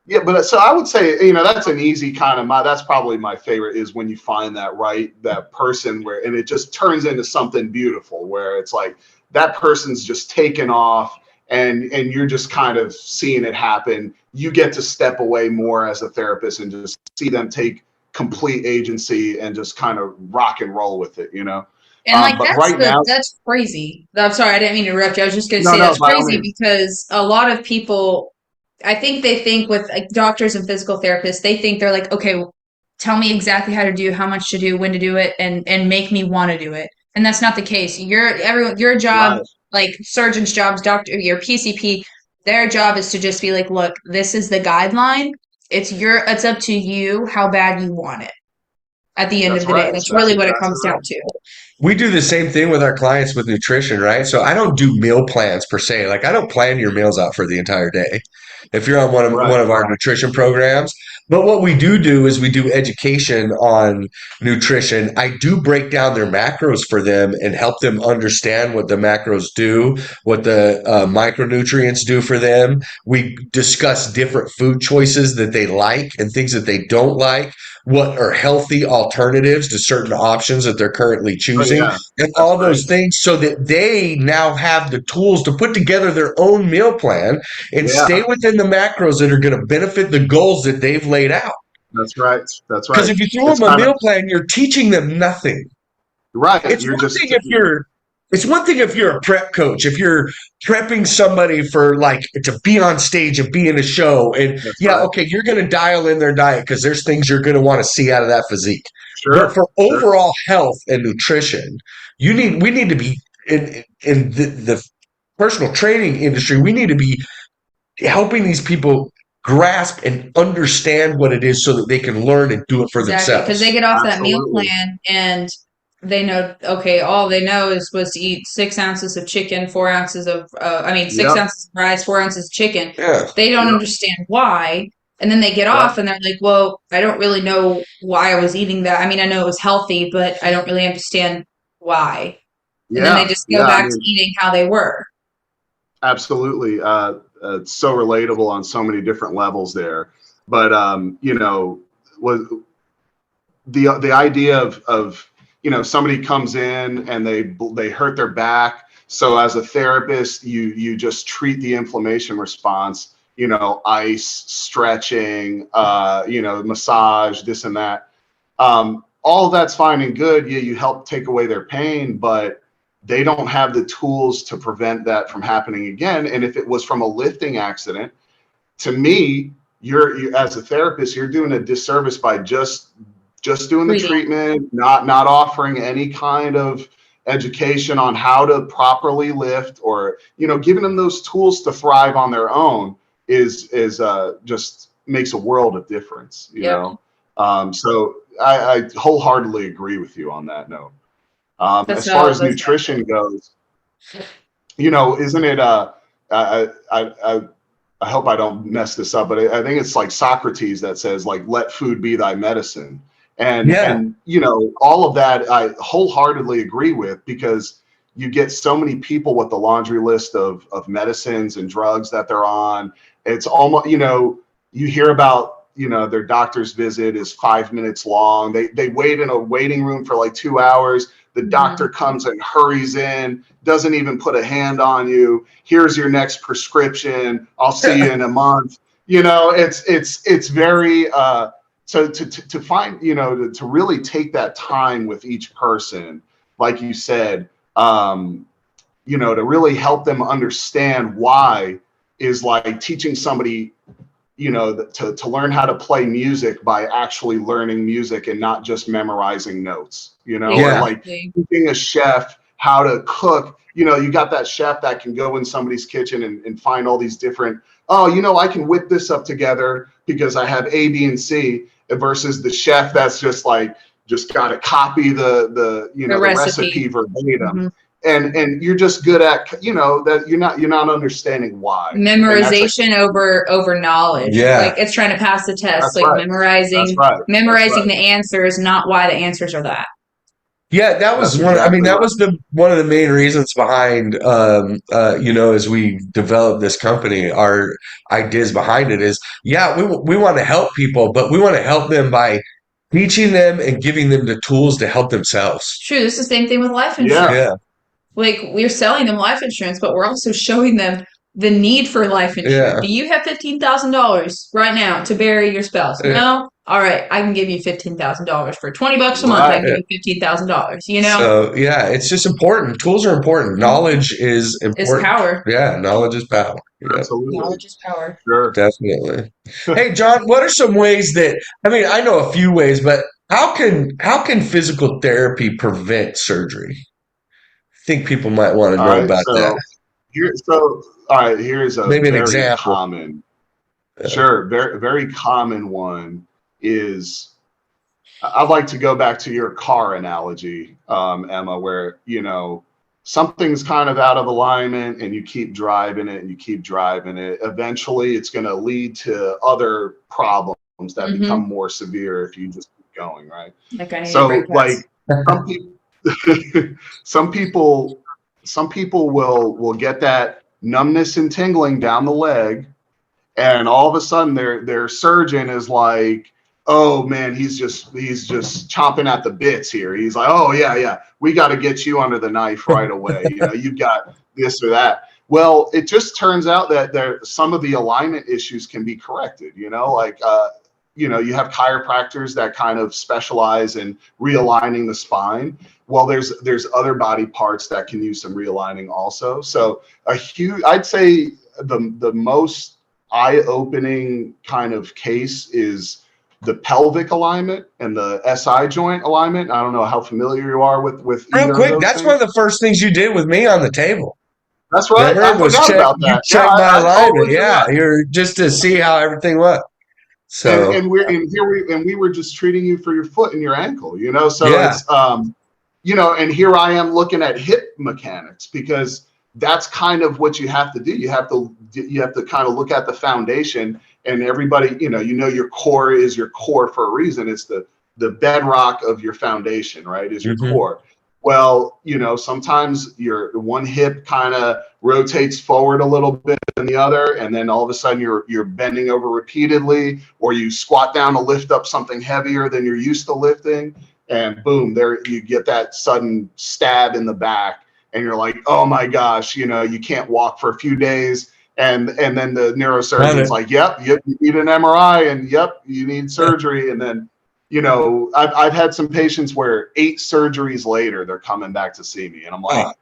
yeah, but so I would say, that's an easy kind of that's probably my favorite, is when you find that person and it just turns into something beautiful, where it's like that person's just taken off, and you're just kind of seeing it happen. You get to step away more as a therapist and just see them take complete agency and just kind of rock and roll with it. And like But right now, that's crazy. I'm sorry, I didn't mean to interrupt you. I was just going to no, say no, that's by all crazy means. because a lot of people, I think they think with like doctors and physical therapists, they think they're like, okay, tell me exactly how to do, how much to do, when to do it, and make me want to do it. And that's not the case. Your job, Right. like surgeon's jobs, doctor, your PCP, their job is to just be like, look, this is the guideline. It's up to you how bad you want it at the end of That's the day. right. That's That's really what it exactly comes right. down to. We do the same thing with our clients with nutrition, right? So I don't do meal plans per se. Like I don't plan your meals out for the entire day if you're on Right. one of our nutrition programs. But what we do is we do education on nutrition. I do break down their macros for them and help them understand what the macros do, what the micronutrients do for them. We discuss different food choices that they like and things that they don't like, what are healthy alternatives to certain options that they're currently Oh, choosing, yeah. and That's all great. those things, so that they now have the tools to put together their own meal plan and stay Yeah. within the macros that are going to benefit the goals that they've laid out. That's right. That's Because right. if you throw It's them a kind of meal plan, you're teaching them nothing. right. It's You're one just, thing if you're it's one thing if you're a prep coach, if you're prepping somebody for like to be on stage and be in a show, and that's yeah, right. okay, you're going to dial in their diet because there's things you're going to want to see out of that physique. But Sure. for Sure. overall health and nutrition, we need to be in the personal training industry. We need to be helping these people grasp and understand what it is so that they can learn and do it for Exactly, because they themselves. get off that meal Absolutely. plan and they know, okay, all they know is supposed to eat 6 ounces of chicken, 4 ounces of, six Yep. ounces of rice, 4 ounces of chicken. Yeah. They don't Yep. understand why. And then they get Right. off and they're like, well, I don't really know why I was eating that. I mean, I know it was healthy, but I don't really understand why. And then they Yeah. just go Yeah. I back to mean, eating how they were. absolutely. It's so relatable on so many different levels there. But, was the idea of somebody comes in and they hurt their back, so as a therapist you just treat the inflammation response, ice, stretching, massage, this and that. All of that's fine and good. Yeah, you help take away their pain, but they don't have the tools to prevent that from happening again. And if it was from a lifting accident, to me, you as a therapist, you're doing a disservice by just doing the Treating. treatment, not offering any kind of education on how to properly lift, or giving them those tools to thrive on their own is just makes a world of difference. Yep. So I wholeheartedly agree with you on that note. That's As far how as nutrition goes, isn't it? I hope I don't mess this up, but I think it's like Socrates that says, like, let food be thy medicine. Yeah. And all of that I wholeheartedly agree with, because you get so many people with the laundry list of medicines and drugs that they're on. It's almost, you hear about, their doctor's visit is 5 minutes long. They wait in a waiting room for like 2 hours. The doctor comes and hurries in, doesn't even put a hand on you. Here's your next prescription. I'll see you in a month. It's very so to find, to really take that time with each person, like you said, to really help them understand why is like teaching somebody, to learn how to play music by actually learning music and not just memorizing notes, or like Exactly. teaching a chef how to cook. You got that chef that can go in somebody's kitchen and find all these different, I can whip this up together because I have A, B, and C, versus the chef that's just got to copy the recipe recipe. verbatim. Hmm. And you're just good at, that you're not understanding why. And that's a Memorization over knowledge. Yeah. Like it's trying to pass the test, That's like right. That's memorizing right. That's memorizing right. the answers, not why the answers are that. Yeah, that was That's one. I mean, exactly that right. was one of the main reasons behind, as we developed this company, our ideas behind it is, yeah, we want to help people, but we want to help them by teaching them and giving them the tools to help themselves. True, this is the same thing with life Yeah. insurance. Yeah, Like we're selling them life insurance, but we're also showing them the need for life insurance. yeah, Do you have $15,000 right now to bury your spouse? yeah. No? All right, I can give you $15,000 for $20 a month. I Right. can give you $15,000. So yeah, it's just important. Tools are important. Knowledge is Is important. power. Yeah, knowledge is power. Yeah, Absolutely. Knowledge is power. Sure. definitely. Hey, John, what are some ways that, I mean, I know a few ways, but how can physical therapy prevent surgery? I think people might want to All know right. about that. All right. Here's a Maybe an very example. common, Yeah. sure, very, very common one is I'd like to go back to your car analogy, Emma, where, something's kind of out of alignment and you keep driving it and you keep driving it. Eventually, it's going to lead to other problems that become Mm-hmm. more severe if you just keep going, right? Like I need a So, brake pads. some people, some people, some people will get that numbness and tingling down the leg, and all of a sudden their surgeon is like, oh man, he's just chomping at the bits here. He's like, oh yeah, we got to get you under the knife right away. You've got this or that. Well, it just turns out that some of the alignment issues can be corrected. You have chiropractors that kind of specialize in realigning the spine. Well, there's other body parts that can use some realigning also. So I'd say the most eye-opening kind of case is the pelvic alignment and the SI joint alignment. I don't know how familiar you are with Real either of quick, those that's one of things. the first things you did with me on the table. That's right. Remember, I was forgot check about you that. Yeah, checked my I alignment. totally Yeah, forgot. you're just to see how everything was. And So we were just treating you for your foot and your ankle. So yeah, it's and here I am looking at hip mechanics, because that's kind of what you have to do. You have to kind of look at the foundation, and everybody, your core is your core for a reason. It's the bedrock of your foundation, right? Is your hmm core. Well, sometimes your one hip kind of rotates forward a little bit than the other, and then all of a sudden you're bending over repeatedly, or you squat down to lift up something heavier than you're used to lifting, and boom, there you get that sudden stab in the back, and you're like, oh my gosh, you can't walk for a few days. And then the done neurosurgeon's it. like, yep, you need an MRI, and yep, you need surgery. And then, I've had some patients where 8 surgeries later, they're coming back to see me. And I'm like, Ah,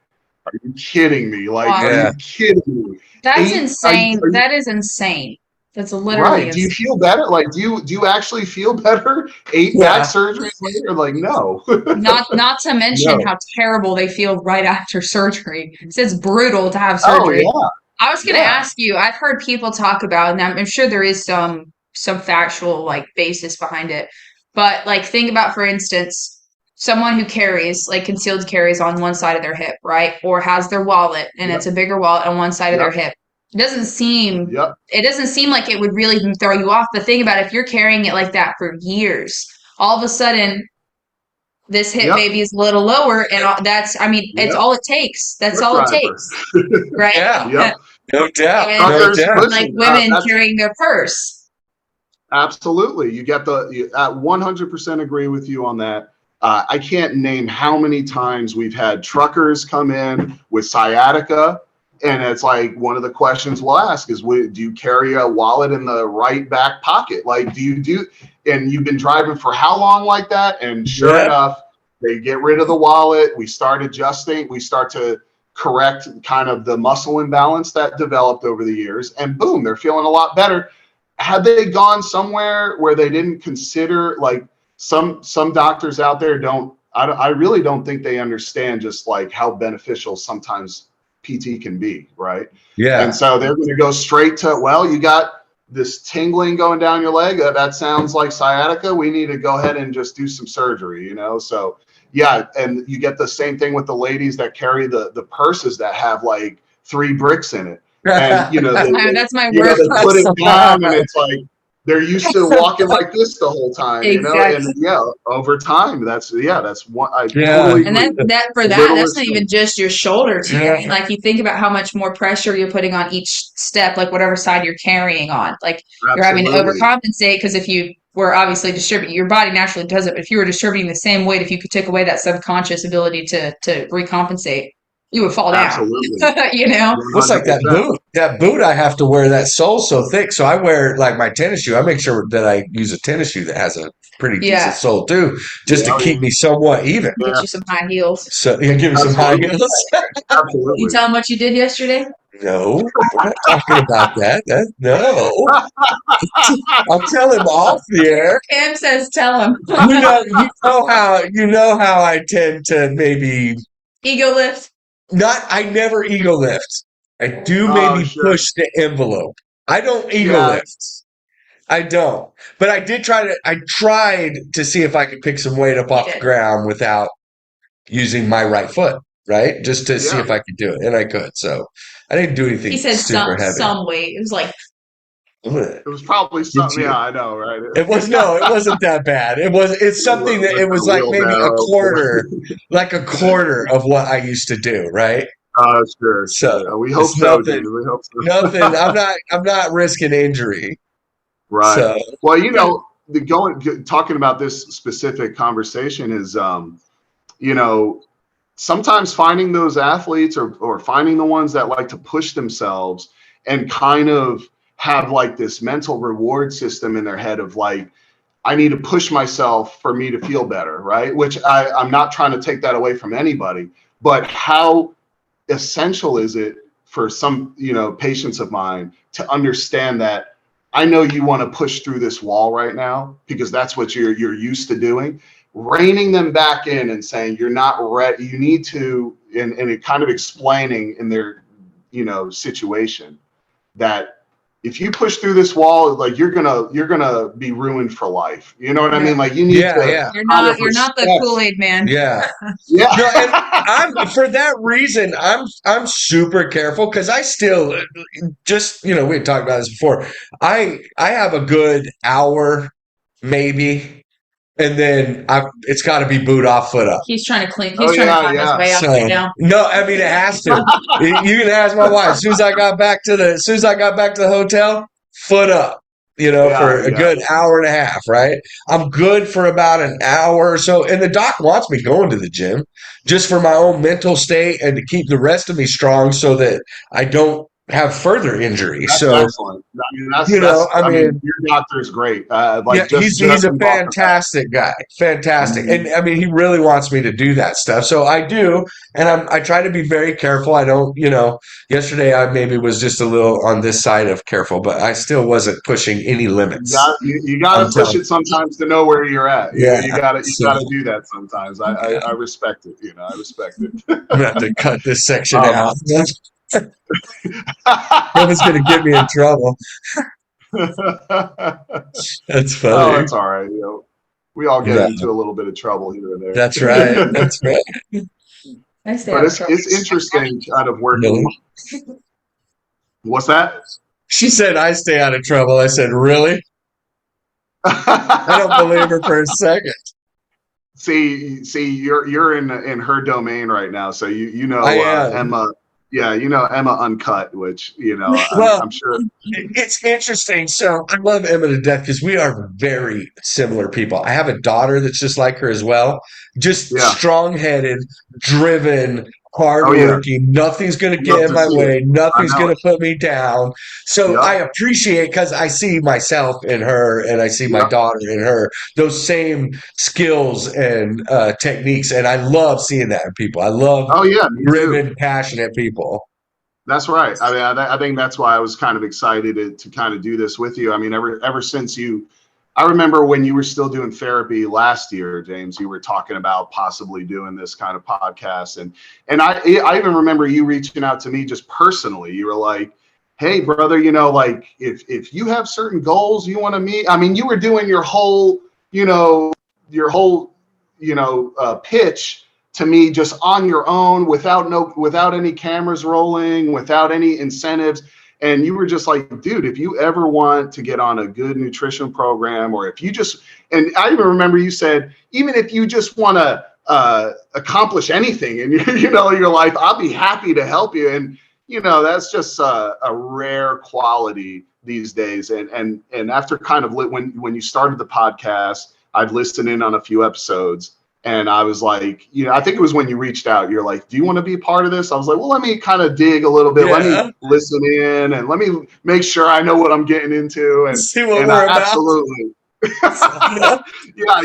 are you kidding me? Like, are Wow. yeah. you kidding me? That's 8, insane. are you That is insane. That's literally right? Do you insane. feel better? Like, do you actually feel better 8 back Yeah. surgeries later? Like, no. Not to mention No. how terrible they feel right after surgery. It's brutal to have Oh surgery. yeah. I was going to Yeah. ask you, I've heard people talk about, and I'm sure there is some factual like basis behind it. But like think about, for instance, someone who carries like concealed carries on one side of their hip, right? Or has their wallet and it's Yep. a bigger wallet on one side of their Yep. hip. It doesn't seem Yep. it doesn't seem like it would really even throw you off. But think about if you're carrying it like that for years, all of a sudden this hip Yep. maybe is a little lower, and I mean, it's Yep. all it takes. That's Truck all it driver. takes, right? Yeah. Yep. No doubt. And No Truckers, doubt. like listen, women that's carrying their purse. absolutely. I 100% agree with you on that. I can't name how many times we've had truckers come in with sciatica, and it's like one of the questions we'll ask is, do you carry a wallet in the right back pocket? Like, and you've been driving for how long like that? And sure Yeah. enough, they get rid of the wallet. We start adjusting. We start to correct kind of the muscle imbalance that developed over the years, and boom, they're feeling a lot better. Had they gone somewhere where they didn't consider, like some doctors out there I really don't think they understand just like how beneficial sometimes PT can be, right? And Yeah. so they're going to go straight to, well, you got this tingling going down your leg. That sounds like sciatica. We need to go ahead and just do some surgery, you know? So yeah. And you get the same thing with the ladies that carry the purses that have like 3 bricks in it. And, you know, That's my they put workhorse. it down and it's like, they're used to walking like this the whole time, you know? And Exactly. yeah, over time, that's one, I Yeah. totally And agree. Little that's not even extent. just your shoulder too. Yeah. I mean, like you think about how much more pressure you're putting on each step, like whatever side you're carrying on. Like you're having to Absolutely. overcompensate because if you were obviously distributing, your body naturally does it, but if you were distributing the same weight, if you could take away that subconscious ability to recompensate, you would fall down. Absolutely. You know? Well, it's like that 100%. boot. That boot I have to wear, that sole's so thick. So I wear like my tennis shoe. I make sure that I use a tennis shoe that has a pretty decent Yeah. sole too, just to Yeah, keep me somewhat even. Get yeah, you some high heels. So you give me some high absolutely. heels. You Absolutely. tell them what you did yesterday? No, we're not talking about that. No, I'll tell him off the air. Cam says tell him. You know how I tend to maybe Ego lift. not. I never ego lift. I do Oh, maybe sure. push the envelope. I don't ego Yeah, lift. I don't. But I tried to see if I could pick some weight up You off the did. ground without using my right foot, right? Just to see yeah. if I could do it. And I could. So I didn't do anything He said super heavy. some weight. It was like Ugh. It was probably Did something. you? Yeah, I know, right? It wasn't that bad. It's something that it Lifting was a like maybe wheelbarrow. like a quarter of what I used to do, right? Sure, So sure. We hope it's so, dude. We hope nothing. so. I'm not risking injury. Right. So Well, you know, talking about this specific conversation is, you know, sometimes finding those athletes or finding the ones that like to push themselves and kind of have like this mental reward system in their head of like, I need to push myself for me to feel better, right? Which I'm not trying to take that away from anybody, but how essential is it for some, you know, patients of mine to understand that I know you want to push through this wall right now because that's what you're used to doing. Reining them back in and saying you're not ready. You need to, and it kind of explaining in their, you know, situation that if you push through this wall, like you're gonna be ruined for life. You know what I mean? Like you need yeah, to yeah, kind of you're not the respect. Kool-Aid man. yeah. No, and Yeah. I'm for that reason. I'm super careful because I still just we had talked about this before. I have a good hour maybe, and then it's got to be boot off, foot up. He's trying to clean. Oh He's trying to yeah, climb his yeah. way out So right now. no, I mean it has to. You can ask my wife. As soon as I got back to the hotel, foot up. Yeah, For a yeah. good hour and a half, right? I'm good for about an hour or so. And the doc wants me going to the gym just for my own mental state and to keep the rest of me strong so that I don't have further injury. That's So, excellent. I mean, that's. I I mean, mean, your doctor is great. yeah, Like just he's a judging off of that. fantastic guy, fantastic, and Mhm. I mean he really wants me to do that stuff. So I do, and I try to be very careful. I don't, yesterday I maybe was just a little on this side of careful, but I still wasn't pushing any limits. You got I'm to push telling it sometimes to know where you're at. you, yeah. You So got to do that sometimes. yeah, I respect it. I respect it. I'm gonna have to cut this section um, out. It was gonna get me in trouble. That's oh, funny. that's all right. We all get No, into a little bit of trouble here and that's right. there. That's right. I stay But out of trouble. it's interesting kind of Really? working. What's that? She said I stay out of trouble. I said, really? I don't believe her for a second. See, you're in her domain right now, so I am. Emma, yeah, Emma Uncut, which Well, I'm sure. it's interesting. So I love Emma to death because we are very similar people. I have a daughter that's just like her as well. Just Yeah, strong-headed, driven, Oh yeah. hardworking. Nothing's going to Love get in to my see it. way. I Nothing's know going to it. put me down. So I Yep. appreciate because I see myself in her and I see my Yep. daughter in her, those same skills and techniques. And I love seeing that in people. I love Oh yeah, me too. driven, passionate people. That's right. I mean, I think that's why I was kind of excited to kind of do this with you. I mean, ever since I remember when you were still doing therapy last year, James, you were talking about possibly doing this kind of podcast. And I even remember you reaching out to me just personally. You were like, hey, brother, like if you have certain goals you want to meet, I mean, you were doing you know, your whole, pitch to me just on your own without any cameras rolling, without any incentives. And you were just like, dude, if you ever want to get on a good nutrition program, or if you just, and I even remember you said, even if you just want to accomplish anything in your life, I'll be happy to help you. And, that's just a rare quality these days. And after kind of when you started the podcast, I'd listened in on a few episodes. And I was like, I think it was when you reached out, you're like, do you want to be a part of this? I was like, well, let me kind of dig a little bit. Let me Yeah. listen in and let me make sure I know what I'm getting into. See what And we're I about. absolutely, Yeah. yeah,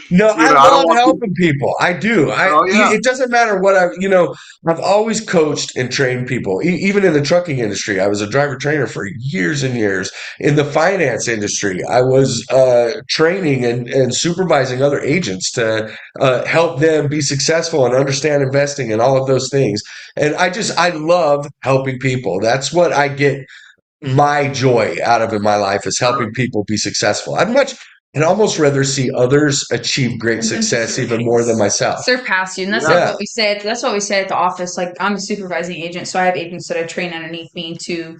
No, I I don't love want to, helping people. I do. oh yeah, It doesn't matter what I've always coached and trained people. Even in the trucking industry, I was a driver trainer for years and years. In the finance industry, I was training and supervising other agents to help them be successful and understand investing and all of those things. And I love helping people. That's what I get my joy out of in my life is helping sure. people be successful. I'd almost rather see others achieve great And then success even more than myself. surpass you. And that's like Yeah, Yeah. what we say. That's what we say at the office. Like I'm a supervising agent, so I have agents that I train underneath me to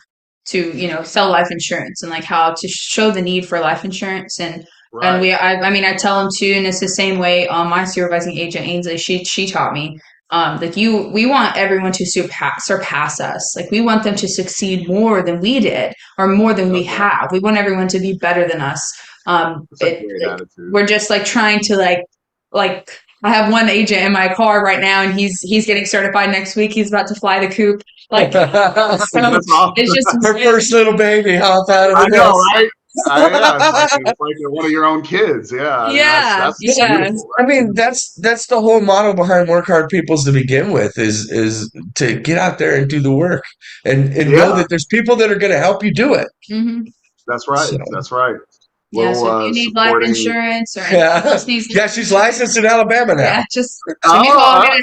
sell life insurance and like how to show the need for life insurance. And right. I mean I tell them too, and it's the same way. My supervising agent Ainsley, she taught me. Like we want everyone to surpass us. Like we want them to succeed more than we did or more than we Love that. have. We want everyone to be better than us. That's a great attitude. We're just like trying to like I have one agent in my car right now and he's getting certified next week. He's about to fly the coop. Like so That's awesome. it's just Her first little baby hop out of I the know, nest. right? Yeah, it's like one of your own kids. Yeah, I mean yeah, that's yeah. beautiful. I That's mean, beautiful. that's the whole motto behind Work Hard Peoples to begin with is to get out there and do the work and know Yeah, that there's people that are going to help you do it. Hmm. that's right. So That's right. Yeah, so if Little you need life supporting. insurance or anything yeah, else needs yeah, she's licensed in Alabama now. yeah, just give me a call, Oh,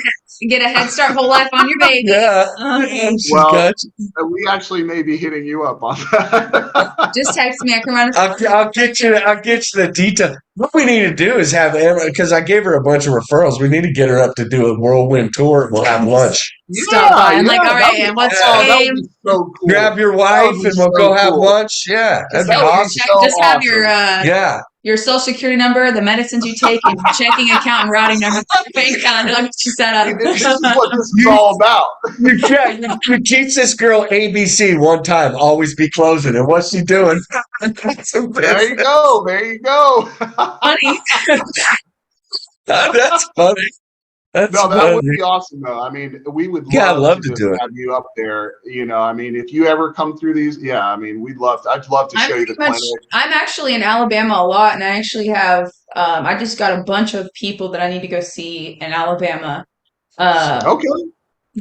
get a head start whole life on your baby. Yeah, Uh, yeah, she's well, got you. we actually may be hitting you up on that. just text me. I can run I'll get you. I'll get you the detail. What we need to do is have Emma because I gave her a bunch of referrals. We need to get her up to do a whirlwind tour. And we'll have lunch. stop by. Yeah, I'm yeah, like, all that right, would, and what's oh, your that name? would be so Grab cool. your That would wife be and we'll so go have cool. lunch. Yeah, that'd be That would be awesome. so Just have awesome. Yeah. your social security number, the medicines you take, and your checking account and routing number, bank account. Look what you set See, up. this is what this is You, all about. you teach this girl ABC one time, always be closing. And what's she doing? That's a There you business. go. There you go. Funny. That's funny. That's No, that would funny. be awesome, though. I mean, we would Yeah, I'd love love to to just do it. have you up there. I mean, if you ever come through these, yeah, I mean, I'd love to I'm show you pretty the much. clinic. I'm actually in Alabama a lot, and I actually have. I just got a bunch of people that I need to go see in Alabama. Okay.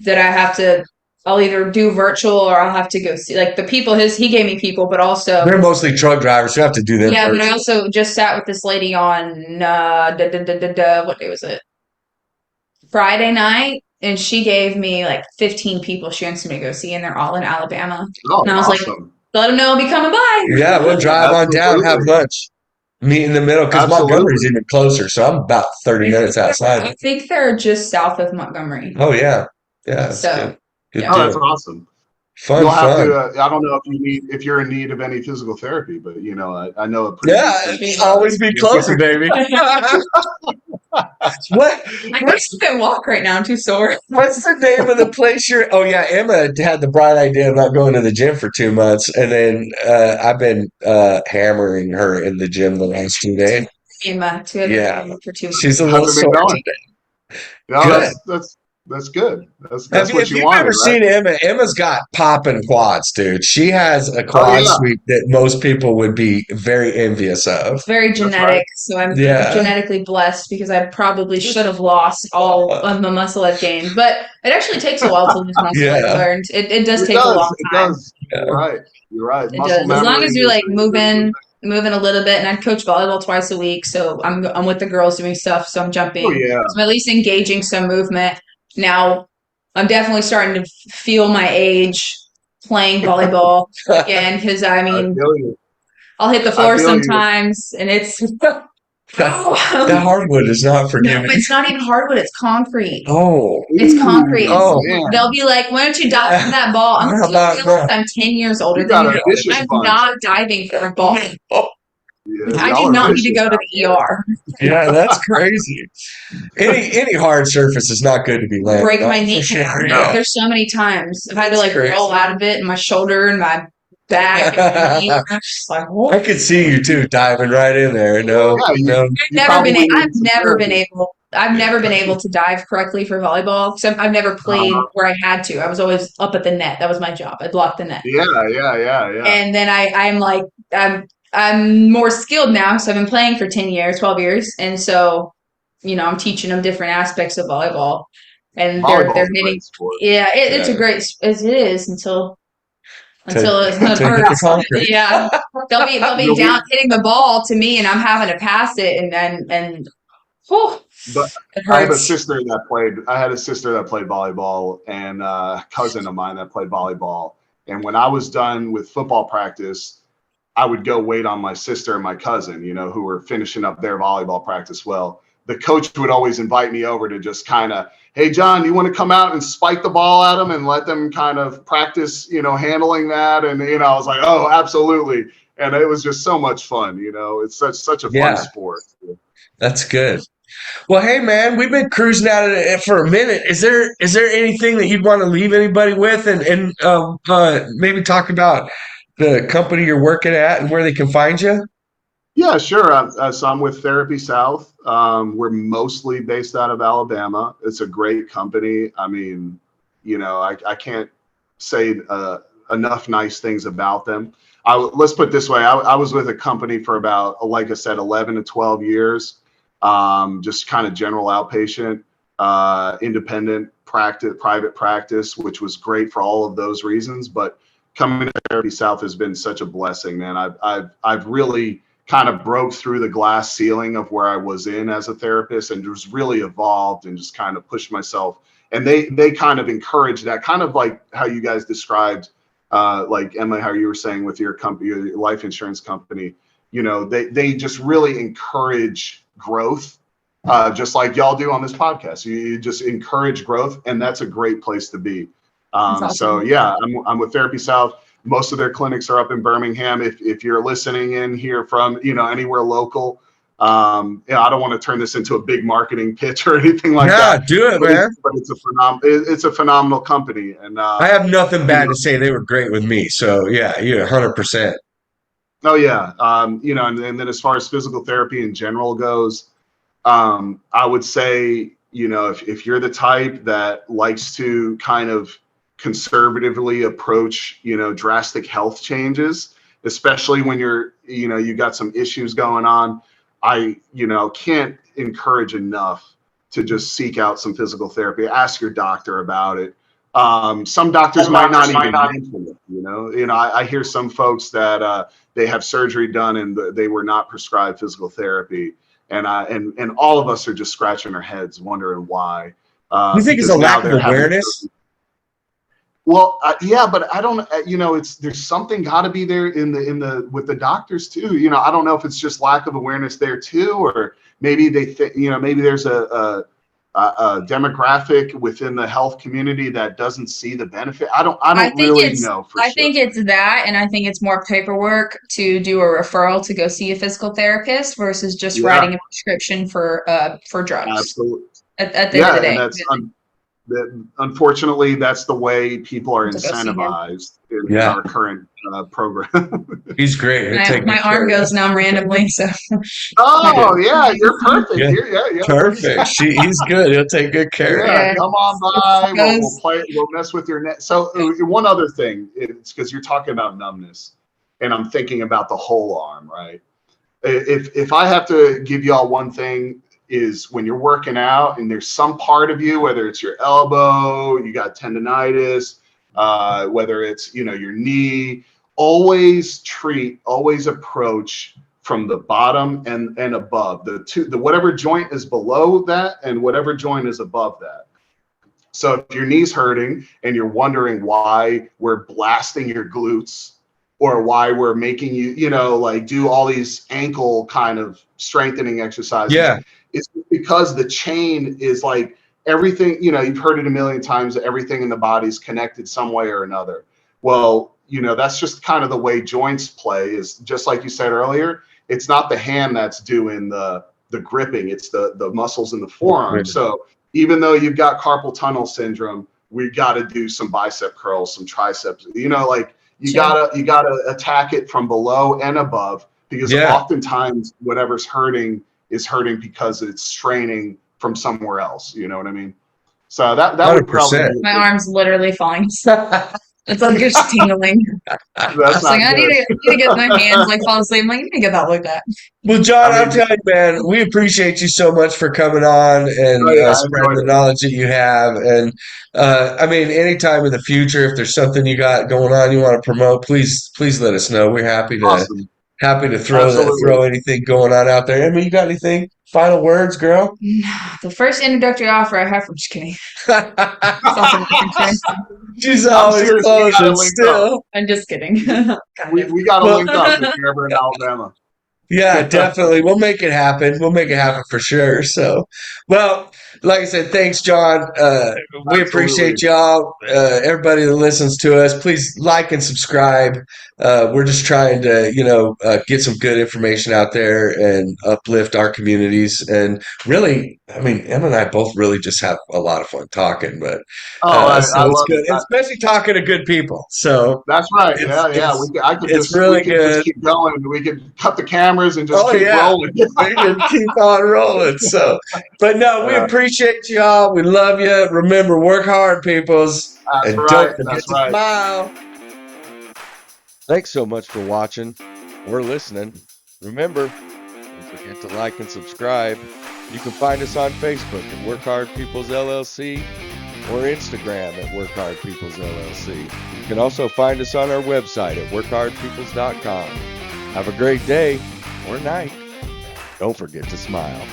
That I have to. I'll either do virtual or I'll have to go see. Like the people, he gave me people, but also They're mostly truck drivers. You have to do them yeah. But I first. also just sat with this lady on what day was it? Friday night, and she gave me like 15 people she wants me to go see, and they're all in Alabama. Oh, And I was like, awesome. let them know I'll be coming by. Yeah, we'll drive on down, have Absolutely. lunch, meet in the middle because Montgomery's Absolutely. even closer. So I'm about 30 minutes I outside. think they're just south of Montgomery. Oh, yeah. Yeah, that's So good. Good yeah. Oh, that's deal. awesome. Fun, You'll have fun. to. I don't know if you're in need of any physical therapy, but I know a pretty Yeah, decent. always be closer, baby. What? I What's can't even walk right now. I'm too sore. what's the name of the place you're? Oh yeah, Emma had the bright idea of not going to the gym for 2 months, and then I've been hammering her in the gym the last 2 days. Yeah, Yeah, for 2 months. she's a little How's it been sore going? today. No, Good. that's good. Have That's you, what if you you've wanted, ever right? seen Emma, Emma's got popping quads, dude. She has a Oh quad yeah, sweep that most people would be very envious of. It's very that's right. genetic, so I'm Yeah. genetically blessed because I probably should have lost all of the muscle I've gained. But it actually takes a while to lose muscle. I've Yeah. learned it does It take a long does. It time. does. You're right. You're right. It Muscle does. As long memory as you're like is a good thing. moving a little bit, and I coach volleyball twice a week, so I'm with the girls doing stuff, so I'm Oh jumping, yeah. so I'm at least engaging some movement. Now I'm definitely starting to feel my age playing volleyball again because I I mean feel you. I'll hit the I floor feel you. sometimes, and it's That hardwood is not no, forgiving. it's not even hardwood, it's concrete. Oh. It's Ooh, concrete. Oh. They'll man. be like, why don't you dive for that ball? I'm How like, about I realize that? I'm 10 years older You than got you. a vicious I'm bunch. not diving for a ball. Yeah, I y'all do are not need to vicious go to out the there. ER. Yeah, that's crazy. Any hard surface is not good to be landing Break on my for knee. sure. No. There's so many times I've had to That's like crazy. roll out of it and my shoulder and my back and my knee. I'm just like, whoa. I could see you too diving right in there. No, Yeah, no. you probably need some therapy. I've never been able to dive correctly for volleyball. So I've never played Uh, where I had to. I was always up at the net. That was my job. I blocked the net. yeah. And then I'm like I'm more skilled now, so I've been playing for 10 years, 12 years, and so I'm teaching them different aspects of volleyball, and they're Volleyball's a hitting. great sport. Yeah, it's a Yeah. great as it is To until it to hit the hurts. concrete. Yeah, they'll be You'll down be, hitting the ball to me, and I'm having to pass it, and whew, but it I have a hurts. sister that played. I had a sister that played volleyball, and a cousin of mine that played volleyball. And when I was done with football practice, I would go wait on my sister and my cousin, who were finishing up their volleyball practice. Well, the coach would always invite me over to just kind of, hey, John, you want to come out and spike the ball at them and let them kind of practice, handling that? And, I was like, oh, absolutely. And it was just so much fun. It's such a fun Yeah, sport. that's good. Well, hey man, we've been cruising at it for a minute. Is there anything that you'd want to leave anybody with, and maybe talk about the company you're working at and where they can find you? Yeah, sure. So I'm with Therapy South. We're mostly based out of Alabama. It's a great company. I mean, I can't say enough nice things about them. Let's put it this way. I was with a company for about, like I said, 11 to 12 years. Just kind of general outpatient, independent practice, private practice, which was great for all of those reasons. But coming to Therapy South has been such a blessing, man. I've really kind of broke through the glass ceiling of where I was in as a therapist and just really evolved and just kind of pushed myself. And they kind of encourage that, kind of like how you guys described, like Emma, how you were saying with your company, your life insurance company. They just really encourage growth, just like y'all do on this podcast. You just encourage growth, and that's a great place to be. That's So awesome. yeah, I'm with Therapy South. Most of their clinics are up in Birmingham. If you're listening in here from anywhere local, I don't want to turn this into a big marketing pitch or anything like Yeah, that. do it, But man. it's a phenomenal company, and I have nothing you bad know, to say. They were great with me. So yeah, you're 100%. oh yeah, and then as far as physical therapy in general goes, I would say, if you're the type that likes to kind of conservatively approach, drastic health changes, especially when you got some issues going on, I, can't encourage enough to just seek out some physical therapy. Ask your doctor about it. Some doctors might not even mention it. I hear some folks that they have surgery done and they were not prescribed physical therapy, and all of us are just scratching our heads wondering why, You think it's a because now lack of they're having awareness? well, yeah, but I don't, it's there's something got to be there in the with the doctors too. I don't know if it's just lack of awareness there too, or maybe they think, maybe there's a demographic within the health community that doesn't see the benefit. I I don't think really it's know for I sure. think it's that, and I think it's more paperwork to do a referral to go see a physical therapist versus just Yeah, writing a prescription for drugs absolutely. at the end of Yeah, the and day. that's Unfortunately, that's the way people are To go see him. incentivized in Yeah. our current program. He's great. He'll take My good care arm of goes you. numb randomly, so Oh yeah, you're perfect. Yeah. Yeah. Perfect. He's good. He'll take good care of you. Yeah, yeah, come on by. We'll goes. play. We'll mess with your net. So one other thing, it's because you're talking about numbness, and I'm thinking about the whole arm, right? If I have to give y'all one thing, is when you're working out and there's some part of you, whether it's your elbow, you got tendonitis, whether it's your knee, always approach from the bottom and above. The whatever joint is below that and whatever joint is above that. So if your knee's hurting and you're wondering why we're blasting your glutes or why we're making you, like do all these ankle kind of strengthening exercises, Yeah. it's because the chain is like everything, you've heard it a million times, everything in the body's connected some way or another. Well, that's just kind of the way joints play, is just like you said earlier. It's not the hand that's doing the gripping, it's the muscles in the forearm. So even though you've got carpal tunnel syndrome, we got to do some bicep curls, some triceps, like you gotta attack it from below and above, because oftentimes whatever's hurting is hurting because it's straining from somewhere else. You know what I mean? So that would probably 100%. be My arm's literally falling asleep. It's like just tingling. I that's was like, not I good. need to get my hands like fall asleep. I'm like, you need to get that looked at. Well, John, I I'll mean, tell you, man, we appreciate you so much for coming on and I spreading enjoyed the it. knowledge that you have. And I mean, anytime in the future, if there's something you got going on you want to promote, please let us know. We're happy to Awesome. throw Absolutely. anything going on out there. I mean, you got anything? Final words, girl? The first introductory offer I have, I'm just kidding. Self-referencing. She's I'm always serious. We gotta closing link up. still. I'm just kidding. Kind of. We gotta Well, link up if you're ever in Alabama. yeah, definitely. We'll make it happen. We'll make it happen for sure. So, well, like I said, thanks, John. We appreciate Absolutely. y'all. Everybody that listens to us, please like and subscribe. We're just trying to, get some good information out there and uplift our communities. And really, I mean, Emma and I both really just have a lot of fun talking, but Oh, so I it's love good, it. especially talking to good people. So That's right. it's Yeah. it's We really could just good. keep going. We could cut the cameras and just Oh keep yeah, rolling. we can keep on rolling. So, but no, we appreciate y'all. We love you. Remember, work hard, peoples, That's and don't right. forget That's to right. smile. Thanks so much for watching or listening. Remember, don't forget to like and subscribe. You can find us on Facebook at Work Hard Peoples LLC or Instagram at Work Hard Peoples LLC. You can also find us on our website at workhardpeoples.com. Have a great day or night. Don't forget to smile.